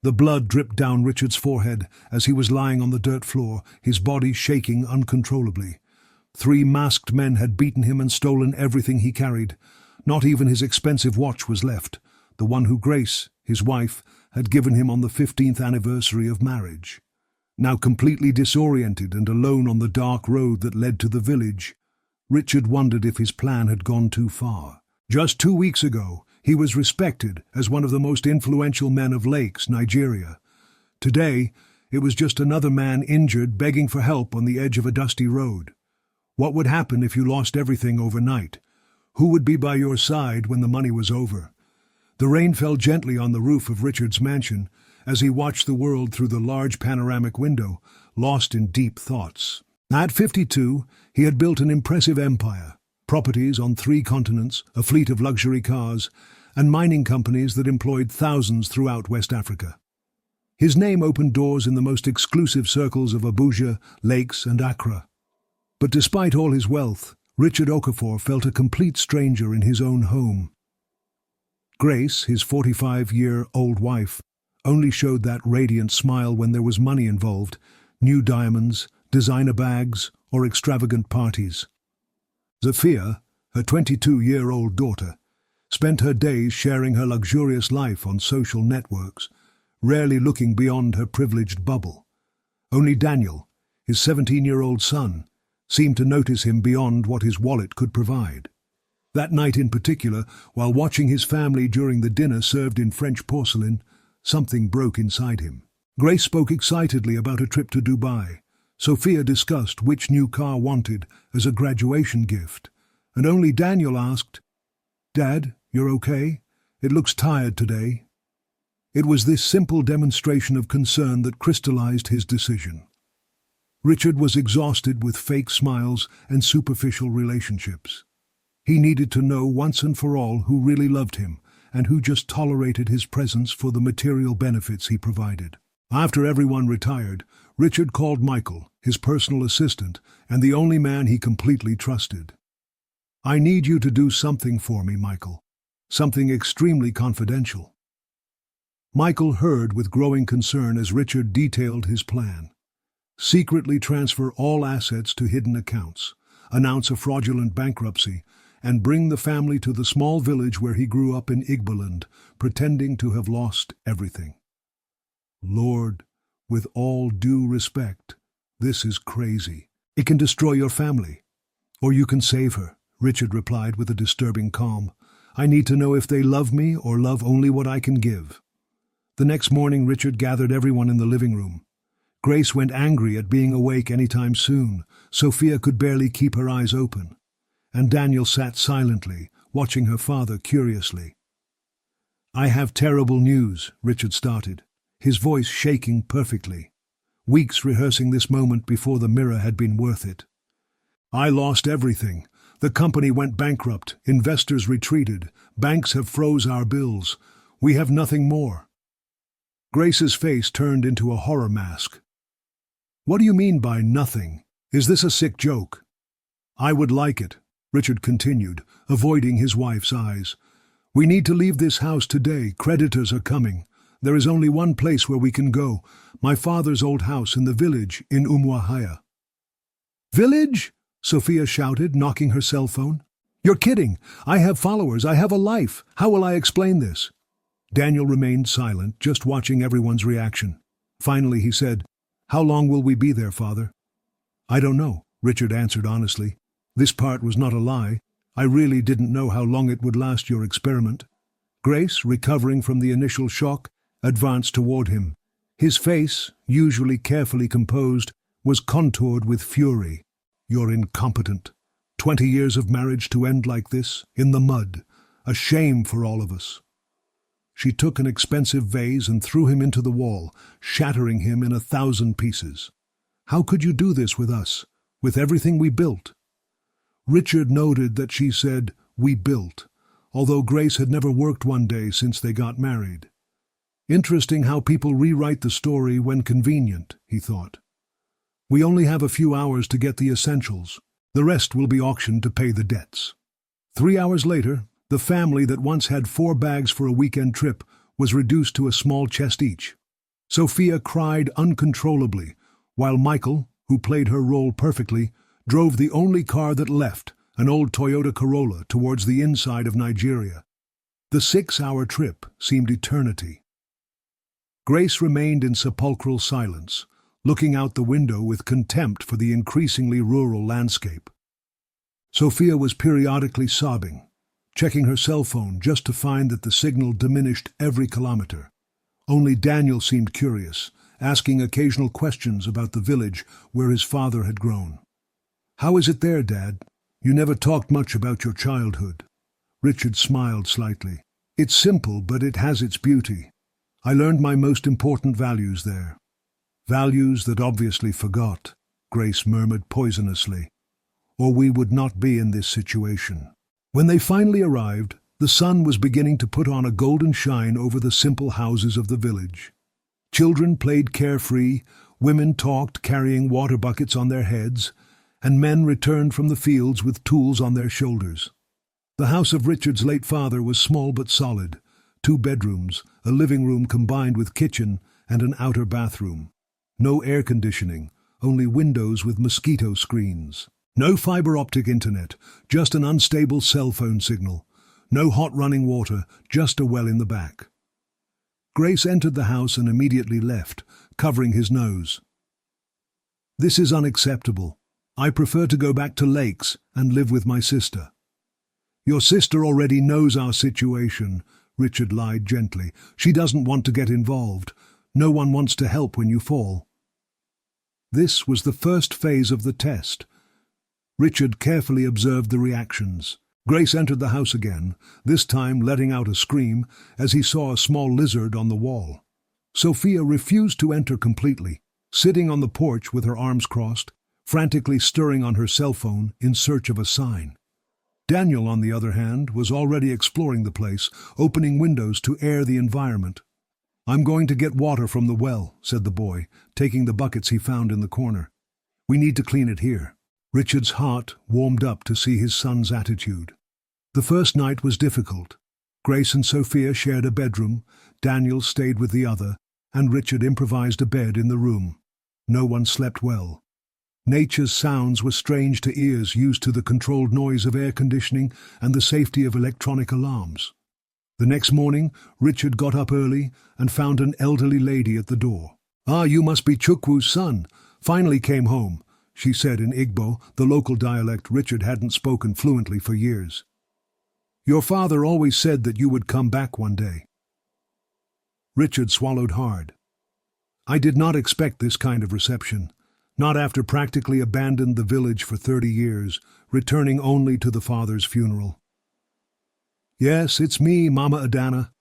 The blood dripped down Richard's forehead as he was lying on the dirt floor, his body shaking uncontrollably. 3 masked men had beaten him and stolen everything he carried. Not even his expensive watch was left, the one who Grace, his wife, had given him on the 15th anniversary of marriage. Now completely disoriented and alone on the dark road that led to the village, Richard wondered if his plan had gone too far. Just 2 weeks ago, he was respected as one of the most influential men of Lakes, Nigeria. Today, it was just another man injured begging for help on the edge of a dusty road. What would happen if you lost everything overnight? Who would be by your side when the money was over? The rain fell gently on the roof of Richard's mansion as he watched the world through the large panoramic window, lost in deep thoughts. At 52, he had built an impressive empire. Properties on 3 continents, a fleet of luxury cars, and mining companies that employed thousands throughout West Africa. His name opened doors in the most exclusive circles of Abuja, Lakes, and Accra. But despite all his wealth, Richard Okafor felt a complete stranger in his own home. Grace, his 45-year-old wife, only showed that radiant smile when there was money involved, new diamonds, designer bags, or extravagant parties. Zafia, her 22-year-old daughter, spent her days sharing her luxurious life on social networks, rarely looking beyond her privileged bubble. Only Daniel, his 17-year-old son, seemed to notice him beyond what his wallet could provide. That night in particular, while watching his family during the dinner served in French porcelain, something broke inside him. Grace spoke excitedly about a trip to Dubai. Sophia discussed which new car wanted as a graduation gift, and only Daniel asked, "Dad, you're okay? It looks tired today." It was this simple demonstration of concern that crystallized his decision. Richard was exhausted with fake smiles and superficial relationships. He needed to know once and for all who really loved him and who just tolerated his presence for the material benefits he provided. After everyone retired, Richard called Michael, his personal assistant, and the only man he completely trusted. "I need you to do something for me, Michael. Something extremely confidential." Michael heard with growing concern as Richard detailed his plan. Secretly transfer all assets to hidden accounts, announce a fraudulent bankruptcy, and bring the family to the small village where he grew up in Igboland, pretending to have lost everything. Lord, with all due respect, this is crazy. It can destroy your family. Or you can save her, Richard replied with a disturbing calm. I need to know if they love me or love only what I can give. The next morning, Richard gathered everyone in the living room. Grace went angry at being awake any time soon. Sophia could barely keep her eyes open. And Daniel sat silently, watching her father curiously. I have terrible news, Richard started, his voice shaking perfectly. Weeks rehearsing this moment before the mirror had been worth it. I lost everything. The company went bankrupt, investors retreated, banks have froze our bills. We have nothing more. Grace's face turned into a horror mask. What do you mean by nothing? Is this a sick joke? I would like it, Richard continued, avoiding his wife's eyes. We need to leave this house today. Creditors are coming. There is only one place where we can go, my father's old house in the village in Umuahia. Village? Sophia shouted, knocking her cell phone. You're kidding. I have followers. I have a life. How will I explain this? Daniel remained silent, just watching everyone's reaction. Finally he said, How long will we be there, Father? I don't know, Richard answered honestly. This part was not a lie. I really didn't know how long it would last, your experiment. Grace, recovering from the initial shock, advanced toward him. His face, usually carefully composed, was contoured with fury. You're incompetent. 20 years of marriage to end like this, in the mud. A shame for all of us. She took an expensive vase and threw him into the wall, shattering him in 1,000 pieces. How could you do this with us, with everything we built? Richard noted that she said, we built, although Grace had never worked one day since they got married. Interesting how people rewrite the story when convenient, he thought. We only have a few hours to get the essentials. The rest will be auctioned to pay the debts. 3 hours later, the family that once had 4 bags for a weekend trip was reduced to a small chest each. Sophia cried uncontrollably, while Michael, who played her role perfectly, drove the only car that left, an old Toyota Corolla, towards the inside of Nigeria. The 6-hour trip seemed eternity. Grace remained in sepulchral silence, looking out the window with contempt for the increasingly rural landscape. Sophia was periodically sobbing, checking her cell phone just to find that the signal diminished every kilometer. Only Daniel seemed curious, asking occasional questions about the village where his father had grown. "How is it there, Dad? You never talked much about your childhood." Richard smiled slightly. "It's simple, but it has its beauty. I learned my most important values there." "Values that obviously forgot," Grace murmured poisonously, "or we would not be in this situation." When they finally arrived, the sun was beginning to put on a golden shine over the simple houses of the village. Children played carefree, women talked carrying water buckets on their heads, and men returned from the fields with tools on their shoulders. The house of Richard's late father was small but solid, 2 bedrooms, a living room combined with kitchen, and an outer bathroom. No air conditioning, only windows with mosquito screens. No fiber optic internet, just an unstable cell phone signal. No hot running water, just a well in the back. Grace entered the house and immediately left, covering his nose. "This is unacceptable. I prefer to go back to Lakes and live with my sister." "Your sister already knows our situation," Richard lied gently. "She doesn't want to get involved. No one wants to help when you fall." This was the first phase of the test. Richard carefully observed the reactions. Grace entered the house again, this time letting out a scream as he saw a small lizard on the wall. Sophia refused to enter completely, sitting on the porch with her arms crossed, frantically stirring on her cell phone in search of a sign. Daniel, on the other hand, was already exploring the place, opening windows to air the environment. "I'm going to get water from the well," said the boy, taking the buckets he found in the corner. "We need to clean it here." Richard's heart warmed up to see his son's attitude. The first night was difficult. Grace and Sophia shared a bedroom, Daniel stayed with the other, and Richard improvised a bed in the room. No one slept well. Nature's sounds were strange to ears used to the controlled noise of air conditioning and the safety of electronic alarms. The next morning, Richard got up early and found an elderly lady at the door. "Ah, you must be Chukwu's son. Finally came home," she said in Igbo, the local dialect Richard hadn't spoken fluently for years. "Your father always said that you would come back one day." Richard swallowed hard. "I did not expect this kind of reception, not after practically abandoned the village for 30 years, returning only to the father's funeral." "Yes, it's me, Mama Adana,"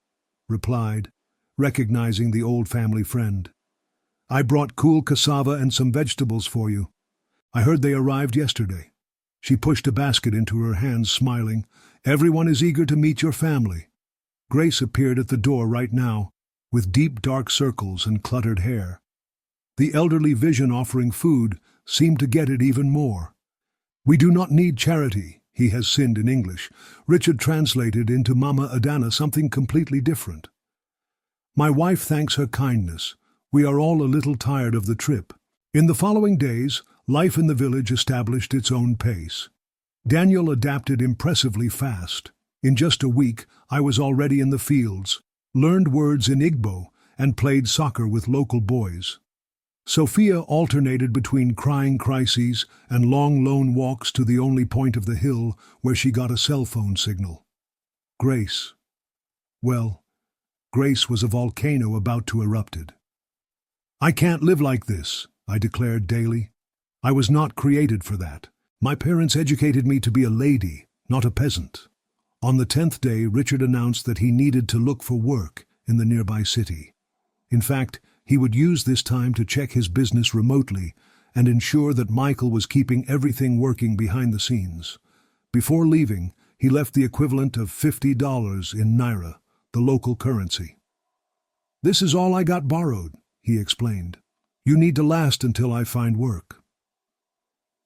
replied, recognizing the old family friend. "I brought cool cassava and some vegetables for you. I heard they arrived yesterday." She pushed a basket into her hands, smiling. "Everyone is eager to meet your family." Grace appeared at the door right now, with deep dark circles and cluttered hair. The elderly vision offering food seemed to get it even more. "We do not need charity," he has sinned in English. Richard translated into Mama Adana something completely different. "My wife thanks her kindness. We are all a little tired of the trip." In the following days, life in the village established its own pace. Daniel adapted impressively fast. In just a week, I was already in the fields, learned words in Igbo, and played soccer with local boys. Sophia alternated between crying crises and long lone walks to the only point of the hill where she got a cell phone signal. Grace. Well, Grace was a volcano about to erupt. "I can't live like this," I declared daily. "I was not created for that. My parents educated me to be a lady, not a peasant." On the 10th day, Richard announced that he needed to look for work in the nearby city. In fact, he would use this time to check his business remotely and ensure that Michael was keeping everything working behind the scenes. Before leaving, he left the equivalent of $50 in Naira, the local currency. "This is all I got borrowed," he explained. "You need to last until I find work."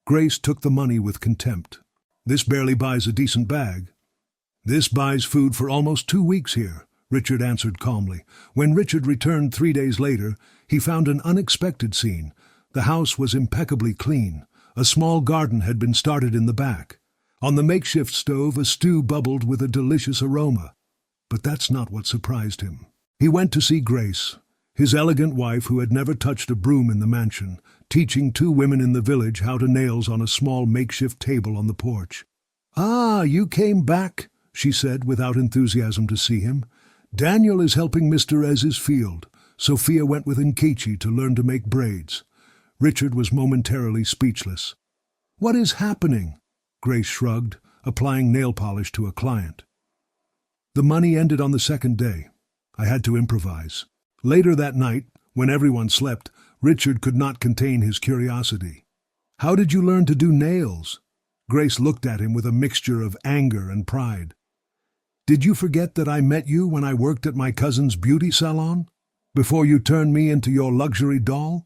Grace took the money with contempt. "This barely buys a decent bag." "This buys food for almost 2 weeks here," Richard answered calmly. When Richard returned 3 days later, he found an unexpected scene. The house was impeccably clean. A small garden had been started in the back. On the makeshift stove, a stew bubbled with a delicious aroma. But that's not what surprised him. He went to see Grace, his elegant wife who had never touched a broom in the mansion, teaching 2 women in the village how to nails on a small makeshift table on the porch. "Ah, you came back," she said without enthusiasm to see him. "Daniel is helping Mr. Ez's field. Sophia went with Nkechi to learn to make braids." Richard was momentarily speechless. "What is happening?" Grace shrugged, applying nail polish to a client. "The money ended on the 2nd day. I had to improvise." Later that night, when everyone slept, Richard could not contain his curiosity. "How did you learn to do nails?" Grace looked at him with a mixture of anger and pride. "Did you forget that I met you when I worked at my cousin's beauty salon? Before you turned me into your luxury doll?"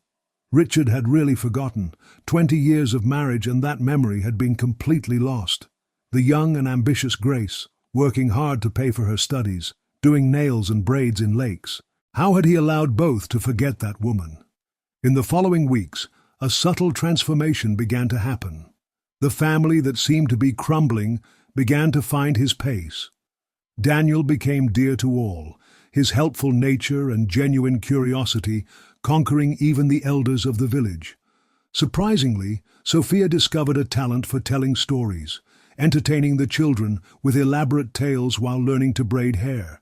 Richard had really forgotten. 20 years of marriage and that memory had been completely lost. The young and ambitious Grace, working hard to pay for her studies, doing nails and braids in lakes. How had he allowed both to forget that woman? In the following weeks, a subtle transformation began to happen. The family that seemed to be crumbling began to find his pace. Daniel became dear to all, his helpful nature and genuine curiosity conquering even the elders of the village. Surprisingly, Sophia discovered a talent for telling stories, entertaining the children with elaborate tales while learning to braid hair.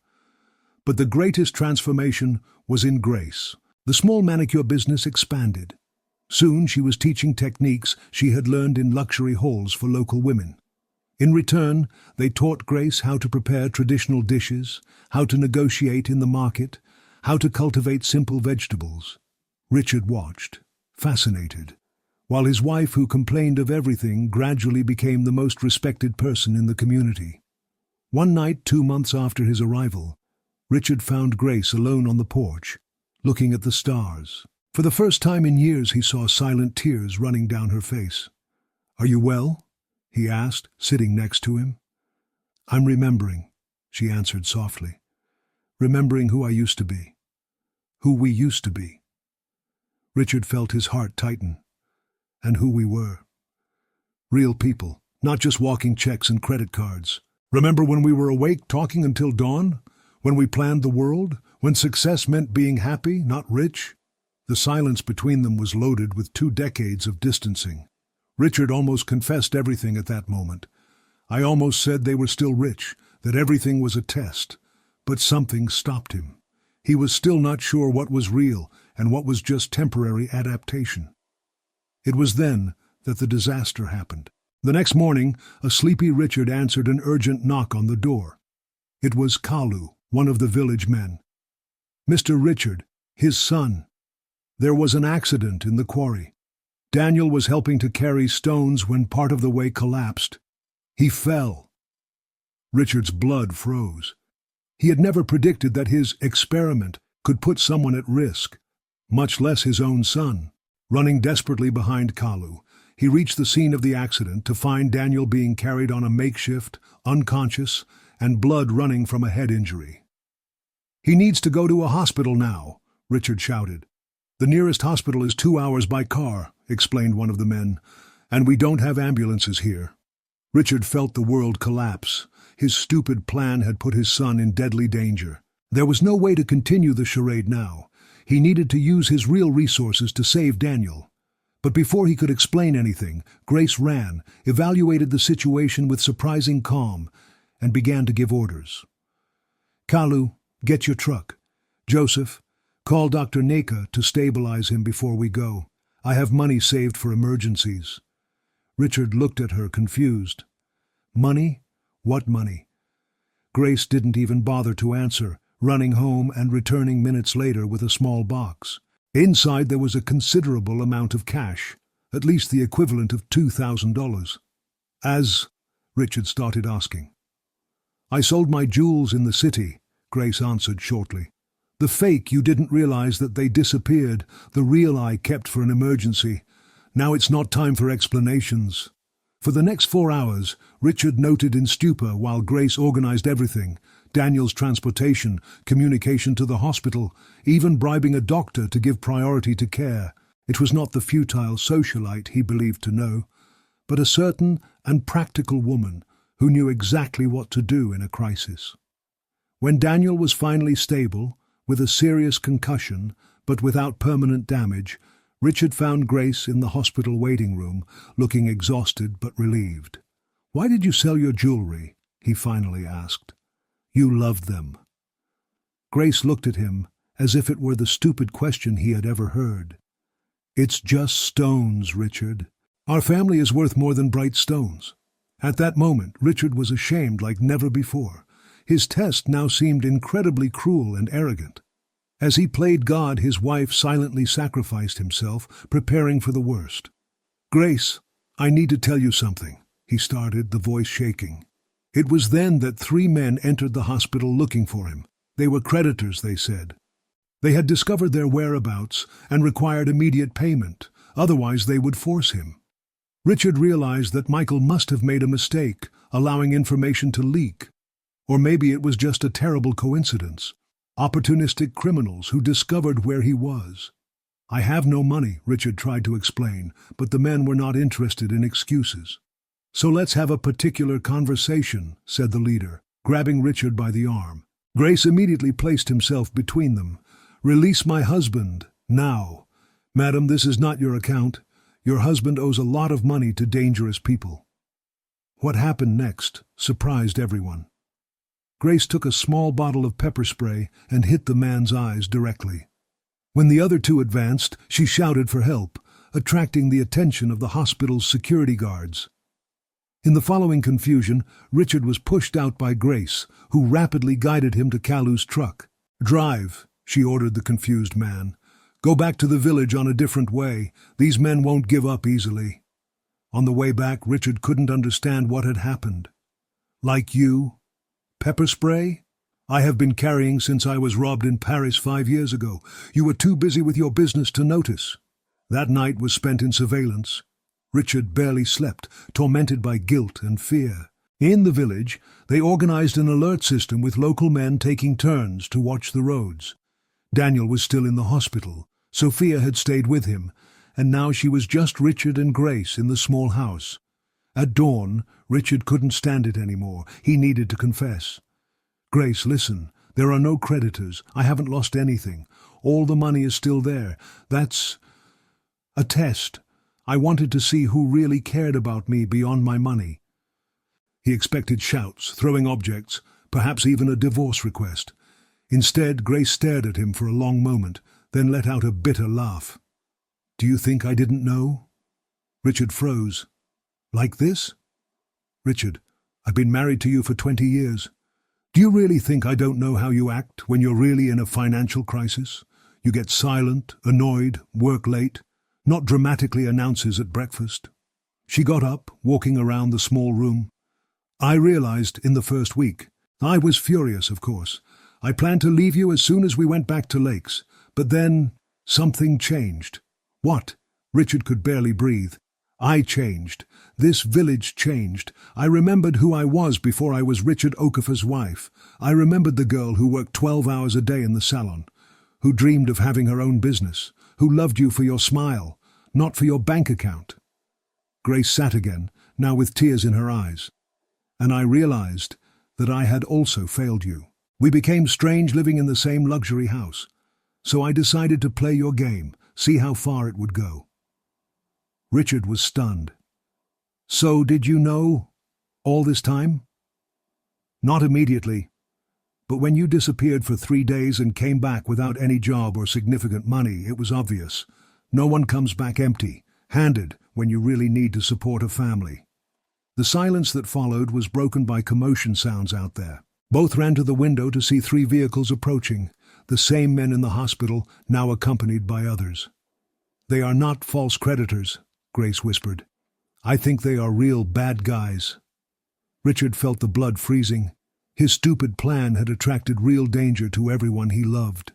But the greatest transformation was in Grace. The small manicure business expanded. Soon she was teaching techniques she had learned in luxury halls for local women. In return, they taught Grace how to prepare traditional dishes, how to negotiate in the market, how to cultivate simple vegetables. Richard watched, fascinated, while his wife, who complained of everything, gradually became the most respected person in the community. One night, 2 months after his arrival, Richard found Grace alone on the porch, looking at the stars. For the first time in years he saw silent tears running down her face. "Are you well?" he asked, sitting next to him. "I'm remembering," she answered softly. "Remembering who I used to be. Who we used to be." Richard felt his heart tighten. And who we were. Real people, not just walking checks and credit cards. Remember when we were awake talking until dawn? When we planned the world? When success meant being happy, not rich? The silence between them was loaded with 2 decades of distancing. Richard almost confessed everything at that moment. "I almost said they were still rich, that everything was a test." But something stopped him. He was still not sure what was real and what was just temporary adaptation. It was then that the disaster happened. The next morning, a sleepy Richard answered an urgent knock on the door. It was Kalu, one of the village men. "Mr. Richard, his son. There was an accident in the quarry. Daniel was helping to carry stones when part of the way collapsed. He fell." Richard's blood froze. He had never predicted that his experiment could put someone at risk, much less his own son. Running desperately behind Kalu, he reached the scene of the accident to find Daniel being carried on a makeshift, unconscious, and blood running from a head injury. "He needs to go to a hospital now," Richard shouted. "The nearest hospital is 2 hours by car," explained one of the men, "and we don't have ambulances here." Richard felt the world collapse. His stupid plan had put his son in deadly danger. There was no way to continue the charade now. He needed to use his real resources to save Daniel. But before he could explain anything, Grace ran, evaluated the situation with surprising calm, and began to give orders. "Kalu, get your truck. Joseph, call Dr. Neka to stabilize him before we go. I have money saved for emergencies." Richard looked at her, confused. "Money? What money?" Grace didn't even bother to answer, running home and returning minutes later with a small box. Inside there was a considerable amount of cash, at least the equivalent of $2,000. "As?" Richard started asking. "I sold my jewels in the city," Grace answered shortly. "The fake, you didn't realize that they disappeared. The real I kept for an emergency. Now it's not time for explanations." For the next 4 hours, Richard noted in stupor while Grace organized everything, Daniel's transportation, communication to the hospital, even bribing a doctor to give priority to care. It was not the futile socialite he believed to know, but a certain and practical woman who knew exactly what to do in a crisis. When Daniel was finally stable, with a serious concussion, but without permanent damage, Richard found Grace in the hospital waiting room, looking exhausted but relieved. "Why did you sell your jewelry?" he finally asked. "You loved them." Grace looked at him as if it were the stupid question he had ever heard. "It's just stones, Richard. Our family is worth more than bright stones." At that moment, Richard was ashamed like never before. His test now seemed incredibly cruel and arrogant. As he played God, his wife silently sacrificed himself, preparing for the worst. "Grace, I need to tell you something," he started, the voice shaking. It was then that 3 men entered the hospital looking for him. They were creditors, they said. They had discovered their whereabouts and required immediate payment, otherwise they would force him. Richard realized that Michael must have made a mistake, allowing information to leak. Or maybe it was just a terrible coincidence. Opportunistic criminals who discovered where he was. "I have no money," Richard tried to explain, but the men were not interested in excuses. "So let's have a particular conversation," said the leader, grabbing Richard by the arm. Grace immediately placed himself between them. "Release my husband, now. Madam, this is not your account. Your husband owes a lot of money to dangerous people." What happened next surprised everyone. Grace took a small bottle of pepper spray and hit the man's eyes directly. When the other 2 advanced, she shouted for help, attracting the attention of the hospital's security guards. In the following confusion, Richard was pushed out by Grace, who rapidly guided him to Kalu's truck. "Drive," she ordered the confused man. "Go back to the village on a different way. These men won't give up easily." On the way back, Richard couldn't understand what had happened. "Like you? Pepper spray? I have been carrying since I was robbed in Paris 5 years ago. You were too busy with your business to notice." That night was spent in surveillance. Richard barely slept, tormented by guilt and fear. In the village, they organized an alert system with local men taking turns to watch the roads. Daniel was still in the hospital. Sophia had stayed with him, and now she was just Richard and Grace in the small house. At dawn, Richard couldn't stand it anymore. He needed to confess. "Grace, listen. There are no creditors. I haven't lost anything. All the money is still there. That's a test. I wanted to see who really cared about me beyond my money." He expected shouts, throwing objects, perhaps even a divorce request. Instead, Grace stared at him for a long moment, then let out a bitter laugh. "Do you think I didn't know?" Richard froze. "Like this?" "Richard, I've been married to you for 20 years. Do you really think I don't know how you act when you're really in a financial crisis? You get silent, annoyed, work late, not dramatically announces at breakfast." She got up, walking around the small room. "I realized in the first week. I was furious, of course. I planned to leave you as soon as we went back to Lakes. But then something changed." "What?" Richard could barely breathe. "I changed. This village changed. I remembered who I was before I was Richard Okafor's wife. I remembered the girl who worked 12 hours a day in the salon, who dreamed of having her own business, who loved you for your smile, not for your bank account." Grace sat again, now with tears in her eyes. "And I realized that I had also failed you. We became strange living in the same luxury house. So I decided to play your game, see how far it would go." Richard was stunned. "So did you know all this time?" "Not immediately. But when you disappeared for 3 days and came back without any job or significant money, it was obvious. No one comes back empty-handed when you really need to support a family." The silence that followed was broken by commotion sounds out there. Both ran to the window to see 3 vehicles approaching, the same men in the hospital, now accompanied by others. "They are not false creditors," Grace whispered. "I think they are real bad guys." Richard felt the blood freezing. His stupid plan had attracted real danger to everyone he loved.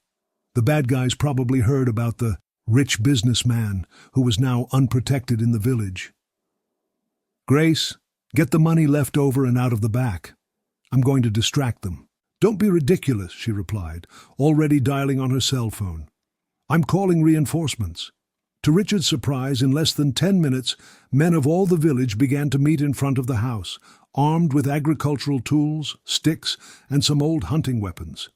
The bad guys probably heard about the rich businessman who was now unprotected in the village. "Grace, get the money left over and out of the back. I'm going to distract them." "Don't be ridiculous," she replied, already dialing on her cell phone. "I'm calling reinforcements." To Richard's surprise, in less than 10 minutes, men of all the village began to meet in front of the house, armed with agricultural tools, sticks, and some old hunting weapons.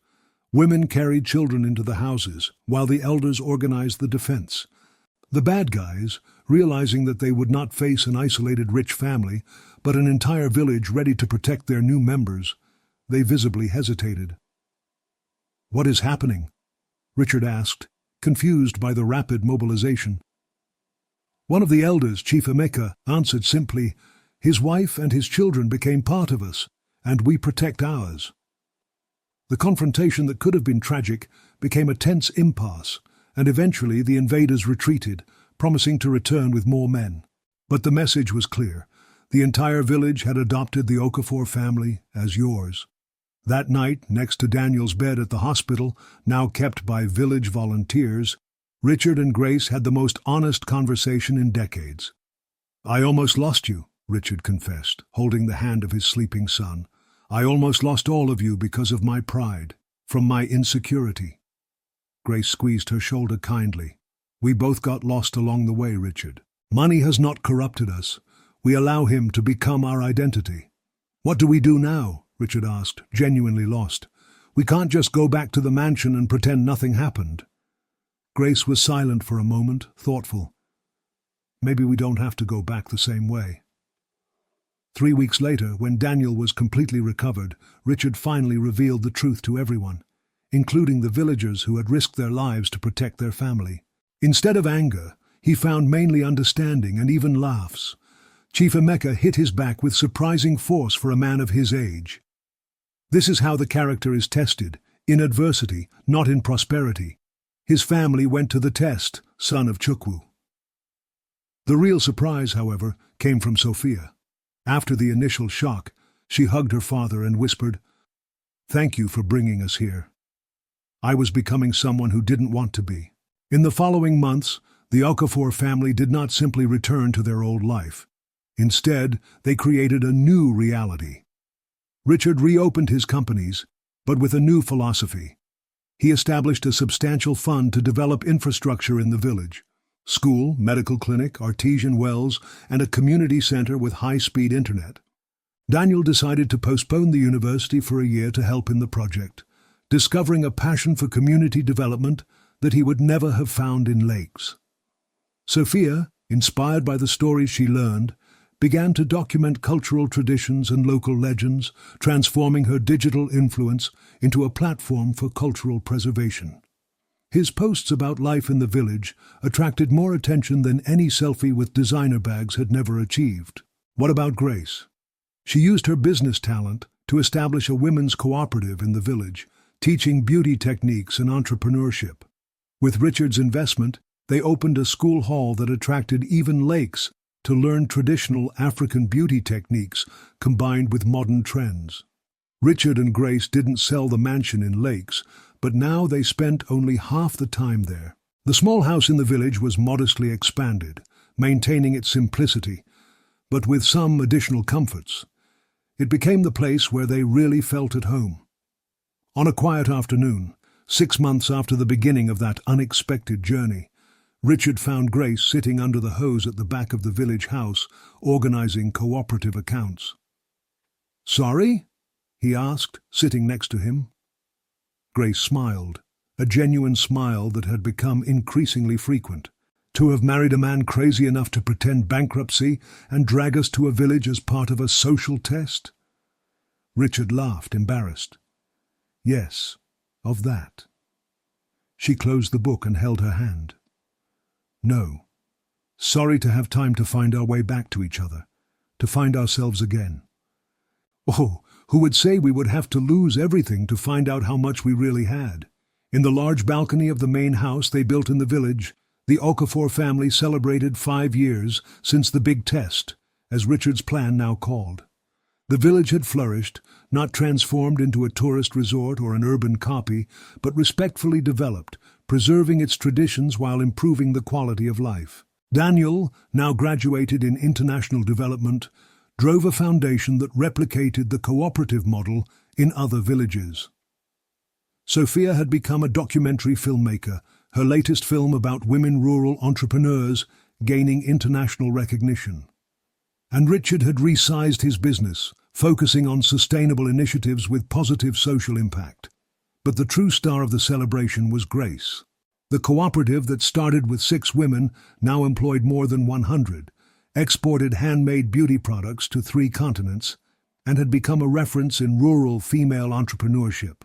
Women carried children into the houses, while the elders organized the defense. The bad guys, realizing that they would not face an isolated rich family, but an entire village ready to protect their new members, they visibly hesitated. "What is happening?" Richard asked, confused by the rapid mobilization. One of the elders, Chief Emeka, answered simply, "His wife and his children became part of us, and we protect ours." The confrontation that could have been tragic became a tense impasse, and eventually the invaders retreated, promising to return with more men. But the message was clear. The entire village had adopted the Okafor family as yours. That night, next to Daniel's bed at the hospital, now kept by village volunteers, Richard and Grace had the most honest conversation in decades. "I almost lost you," Richard confessed, holding the hand of his sleeping son. "I almost lost all of you because of my pride, from my insecurity." Grace squeezed her shoulder kindly. "We both got lost along the way, Richard. Money has not corrupted us. We allow him to become our identity." "What do we do now?" Richard asked, genuinely lost. "We can't just go back to the mansion and pretend nothing happened." Grace was silent for a moment, thoughtful. "Maybe we don't have to go back the same way." 3 weeks later, when Daniel was completely recovered, Richard finally revealed the truth to everyone, including the villagers who had risked their lives to protect their family. Instead of anger, he found mainly understanding and even laughs. Chief Emeka hit his back with surprising force for a man of his age. This is how the character is tested, in adversity, not in prosperity. His family went to the test, son of Chukwu. The real surprise, however, came from Sophia. After the initial shock, she hugged her father and whispered, "Thank you for bringing us here. I was becoming someone who didn't want to be." In the following months, the Okafor family did not simply return to their old life. Instead, they created a new reality. Richard reopened his companies, but with a new philosophy. He established a substantial fund to develop infrastructure in the village: school, medical clinic, artesian wells, and a community center with high-speed internet. Daniel decided to postpone the university for a year to help in the project, discovering a passion for community development that he would never have found in lakes. Sophia, inspired by the stories she learned, began to document cultural traditions and local legends, transforming her digital influence into a platform for cultural preservation. His posts about life in the village attracted more attention than any selfie with designer bags had never achieved. What about Grace? She used her business talent to establish a women's cooperative in the village, teaching beauty techniques and entrepreneurship. With Richard's investment, they opened a school hall that attracted even lakes to learn traditional African beauty techniques combined with modern trends. Richard and Grace didn't sell the mansion in Lakes, but now they spent only half the time there. The small house in the village was modestly expanded, maintaining its simplicity, but with some additional comforts. It became the place where they really felt at home. On a quiet afternoon, 6 months after the beginning of that unexpected journey, Richard found Grace sitting under the hose at the back of the village house, organizing cooperative accounts. "Sorry?" he asked, sitting next to him. Grace smiled, a genuine smile that had become increasingly frequent. "To have married a man crazy enough to pretend bankruptcy and drag us to a village as part of a social test?" Richard laughed, embarrassed. "Yes, of that." She closed the book and held her hand. "No. Sorry to have time to find our way back to each other, to find ourselves again. Oh, who would say we would have to lose everything to find out how much we really had?" In the large balcony of the main house they built in the village, the Okafor family celebrated 5 years since the big test, as Richard's plan now called. The village had flourished, not transformed into a tourist resort or an urban copy, but respectfully developed, preserving its traditions while improving the quality of life. Daniel, now graduated in international development, drove a foundation that replicated the cooperative model in other villages. Sophia had become a documentary filmmaker, her latest film about women rural entrepreneurs gaining international recognition. And Richard had resized his business, focusing on sustainable initiatives with positive social impact. But the true star of the celebration was Grace. The cooperative that started with 6 women now employed more than 100, exported handmade beauty products to 3 continents, and had become a reference in rural female entrepreneurship.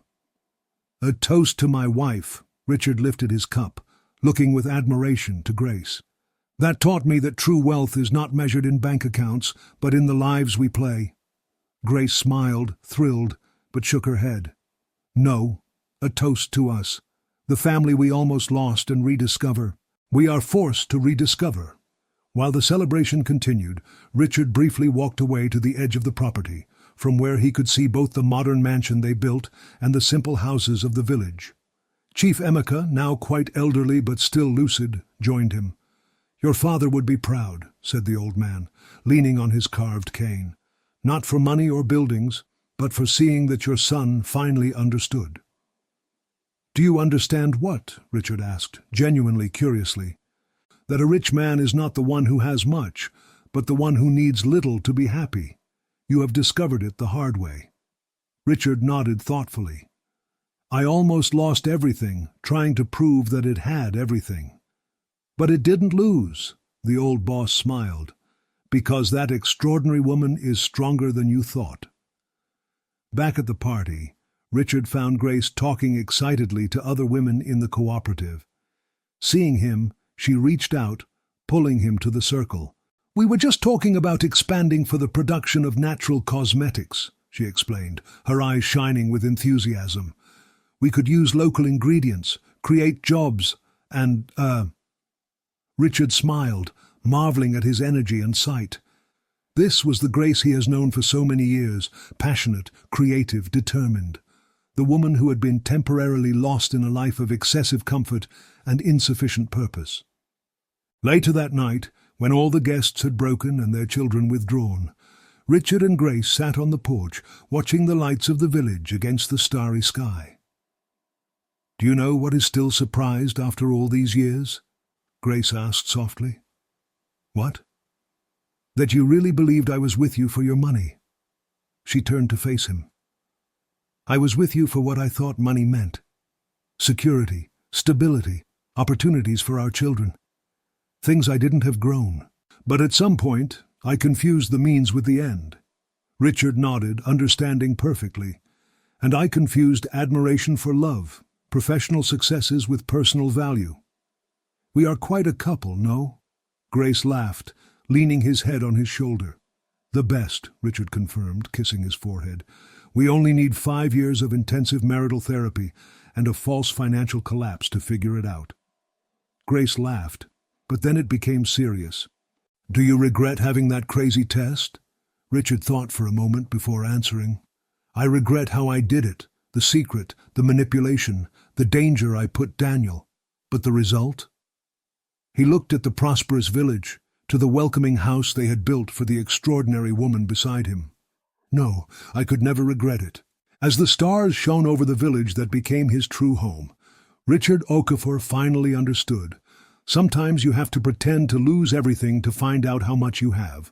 "A toast to my wife," Richard lifted his cup, looking with admiration to Grace. "That taught me that true wealth is not measured in bank accounts, but in the lives we play." Grace smiled, thrilled, but shook her head. "No, a toast to us, the family we almost lost and rediscover. We are forced to rediscover." While the celebration continued, Richard briefly walked away to the edge of the property, from where he could see both the modern mansion they built and the simple houses of the village. Chief Emeka, now quite elderly but still lucid, joined him. "Your father would be proud," said the old man, leaning on his carved cane. "Not for money or buildings, but for seeing that your son finally understood." "Do you understand what?" Richard asked, genuinely curiously. "That a rich man is not the one who has much, but the one who needs little to be happy. You have discovered it the hard way." Richard nodded thoughtfully. "I almost lost everything, trying to prove that it had everything. But it didn't lose," the old boss smiled, "because that extraordinary woman is stronger than you thought." Back at the party, Richard found Grace talking excitedly to other women in the cooperative. Seeing him, she reached out, pulling him to the circle. "We were just talking about expanding for the production of natural cosmetics," she explained, her eyes shining with enthusiasm. "We could use local ingredients, create jobs, and, Richard smiled, marveling at his energy and sight. This was the Grace he has known for so many years, passionate, creative, determined. The woman who had been temporarily lost in a life of excessive comfort and insufficient purpose. Later that night, when all the guests had broken and their children withdrawn, Richard and Grace sat on the porch, watching the lights of the village against the starry sky. "Do you know what is still surprised after all these years?" Grace asked softly. "What?" "That you really believed I was with you for your money." She turned to face him. "I was with you for what I thought money meant. Security, stability, opportunities for our children. Things I didn't have grown. But at some point, I confused the means with the end." Richard nodded, understanding perfectly. "And I confused admiration for love, professional successes with personal value. We are quite a couple, no?" Grace laughed, leaning his head on his shoulder. "The best," Richard confirmed, kissing his forehead. "We only need 5 years of intensive marital therapy and a false financial collapse to figure it out." Grace laughed, but then it became serious. "Do you regret having that crazy test?" Richard thought for a moment before answering. "I regret how I did it, the secret, the manipulation, the danger I put Daniel. But the result?" He looked at the prosperous village, to the welcoming house they had built for the extraordinary woman beside him. "No, I could never regret it." As the stars shone over the village that became his true home, Richard Okafor finally understood. Sometimes you have to pretend to lose everything to find out how much you have.